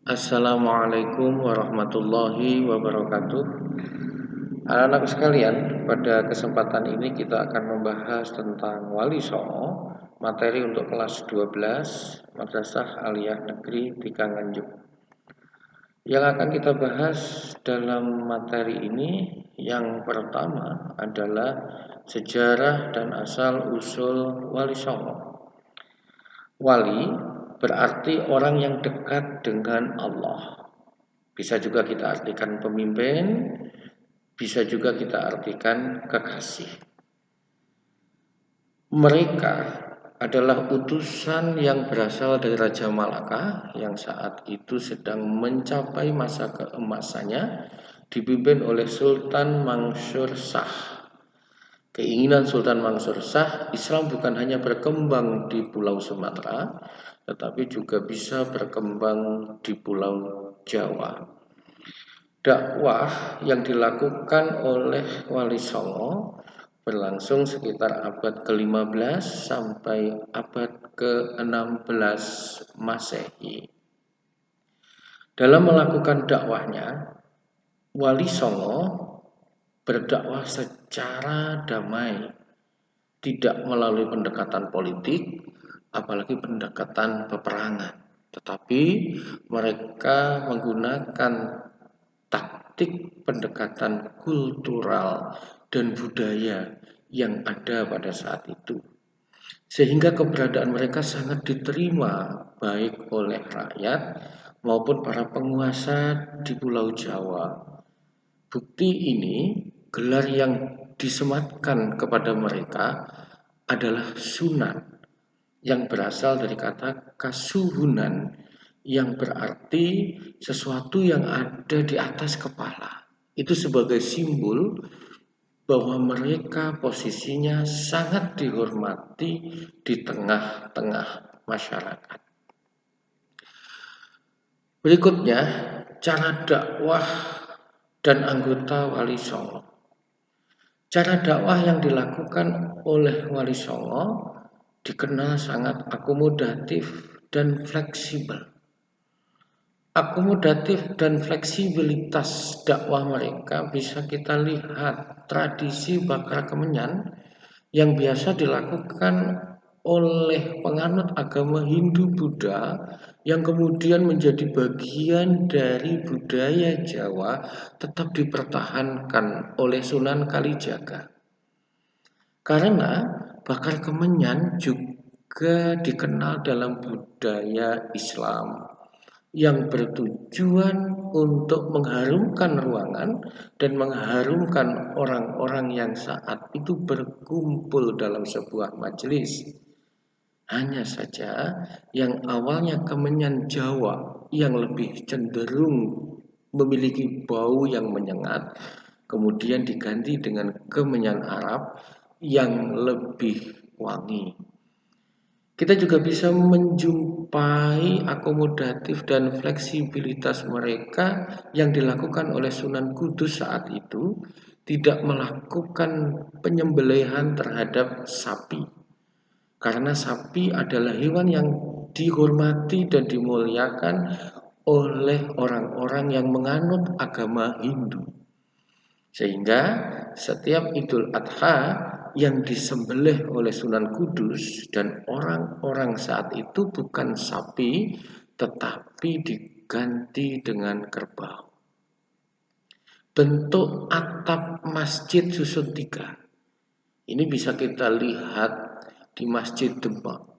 Assalamualaikum warahmatullahi wabarakatuh. Anak-anak sekalian, pada kesempatan ini kita akan membahas tentang Wali Songo, materi untuk kelas 12 Madrasah Aliyah Negeri Tiga Nganjuk. Yang akan kita bahas dalam materi ini, yang pertama adalah sejarah dan asal-usul Wali Songo. Wali berarti orang yang dekat dengan Allah. Bisa juga kita artikan pemimpin, bisa juga kita artikan kekasih. Mereka adalah utusan yang berasal dari Raja Malaka yang saat itu sedang mencapai masa keemasannya, dipimpin oleh Sultan Mansur Shah. Keinginan Sultan Mansur Shah, Islam bukan hanya berkembang di Pulau Sumatera, tetapi juga bisa berkembang di Pulau Jawa. Dakwah yang dilakukan oleh Wali Songo berlangsung sekitar abad ke-15 sampai abad ke-16 Masehi. Dalam melakukan dakwahnya, Wali Songo berdakwah secara damai, tidak melalui pendekatan politik, apalagi pendekatan peperangan, tetapi mereka menggunakan taktik pendekatan kultural dan budaya yang ada pada saat itu, sehingga keberadaan mereka sangat diterima baik oleh rakyat maupun para penguasa di Pulau Jawa. Bukti ini, gelar yang disematkan kepada mereka adalah sunan, yang berasal dari kata kasuhunan, yang berarti sesuatu yang ada di atas kepala. Itu sebagai simbol bahwa mereka posisinya sangat dihormati di tengah-tengah masyarakat. Berikutnya, cara dakwah dan anggota Wali Songo. Cara dakwah yang dilakukan oleh Wali Songo dikenal sangat akomodatif dan fleksibel. Akomodatif dan fleksibilitas dakwah mereka bisa kita lihat tradisi bakar kemenyan yang biasa dilakukan oleh penganut agama Hindu-Buddha yang kemudian menjadi bagian dari budaya Jawa tetap dipertahankan oleh Sunan Kalijaga. Karena bakar kemenyan juga dikenal dalam budaya Islam yang bertujuan untuk mengharumkan ruangan dan mengharumkan orang-orang yang saat itu berkumpul dalam sebuah majelis. Hanya saja yang awalnya kemenyan Jawa yang lebih cenderung memiliki bau yang menyengat, kemudian diganti dengan kemenyan Arab yang lebih wangi. Kita juga bisa menjumpai akomodatif dan fleksibilitas mereka yang dilakukan oleh Sunan Kudus saat itu, tidak melakukan penyembelihan terhadap sapi. Karena sapi adalah hewan yang dihormati dan dimuliakan oleh orang-orang yang menganut agama Hindu. Sehingga setiap Idul Adha yang disembelih oleh Sunan Kudus dan orang-orang saat itu bukan sapi, tetapi diganti dengan kerbau. Bentuk atap Masjid Susun Tiga ini bisa kita lihat di Masjid Demak,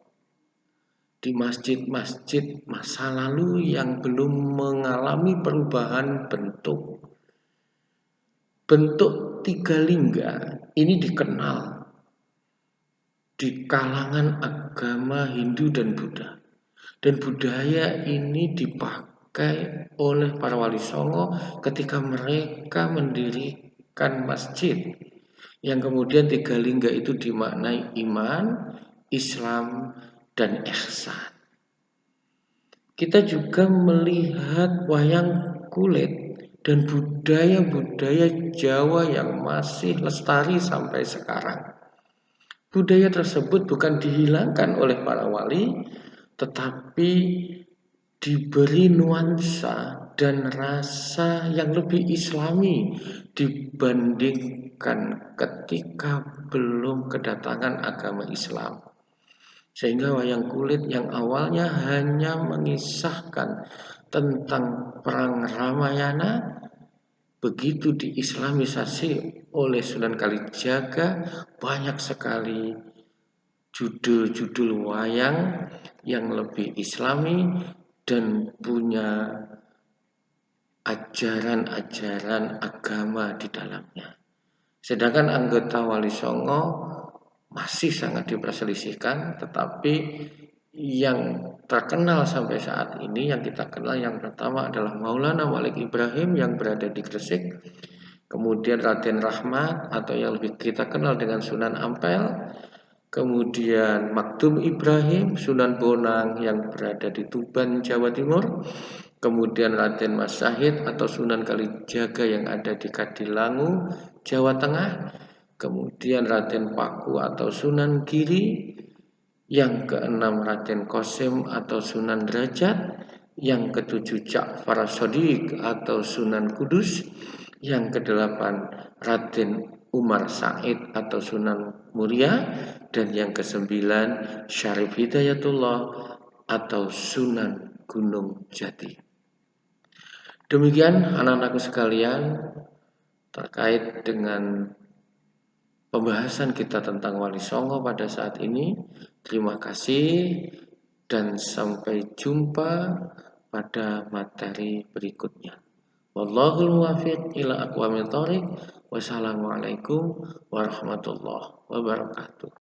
di masjid-masjid masa lalu yang belum mengalami perubahan bentuk. Bentuk tiga lingga ini dikenal di kalangan agama Hindu dan Buddha. Dan budaya ini dipakai oleh para Wali Songo ketika mereka mendirikan masjid. Yang kemudian tiga lingga itu dimaknai iman, Islam, dan ihsan. Kita juga melihat wayang kulit dan budaya-budaya Jawa yang masih lestari sampai sekarang. Budaya tersebut bukan dihilangkan oleh para wali, tetapi diberi nuansa dan rasa yang lebih islami dibandingkan ketika belum kedatangan agama Islam. Sehingga wayang kulit yang awalnya hanya mengisahkan tentang perang Ramayana, begitu diislamisasi oleh Sunan Kalijaga, banyak sekali judul-judul wayang yang lebih islami dan punya ajaran-ajaran agama di dalamnya. Sedangkan anggota Wali Songo masih sangat diperselisihkan, tetapi yang terkenal sampai saat ini yang kita kenal yang pertama adalah Maulana Malik Ibrahim yang berada di Gresik, kemudian Raden Rahmat atau yang lebih kita kenal dengan Sunan Ampel, kemudian Maktum Ibrahim, Sunan Bonang yang berada di Tuban, Jawa Timur, kemudian Raden Mas Syahid atau Sunan Kalijaga yang ada di Kadilangu, Jawa Tengah, kemudian Raden Paku atau Sunan Giri, yang keenam Raden Qasim atau Sunan Derajat, yang ketujuh Ja'far Shadiq atau Sunan Kudus, yang kedelapan Raden Umar Said atau Sunan Muria, dan yang kesembilan Syarif Hidayatullah atau Sunan Gunung Jati. Demikian anak-anakku sekalian terkait dengan pembahasan kita tentang Wali Songo pada saat ini. Terima kasih dan sampai jumpa pada materi berikutnya. Wallahul muwaffiq ila aqwamit thoriq. Wassalamualaikum warahmatullahi wabarakatuh.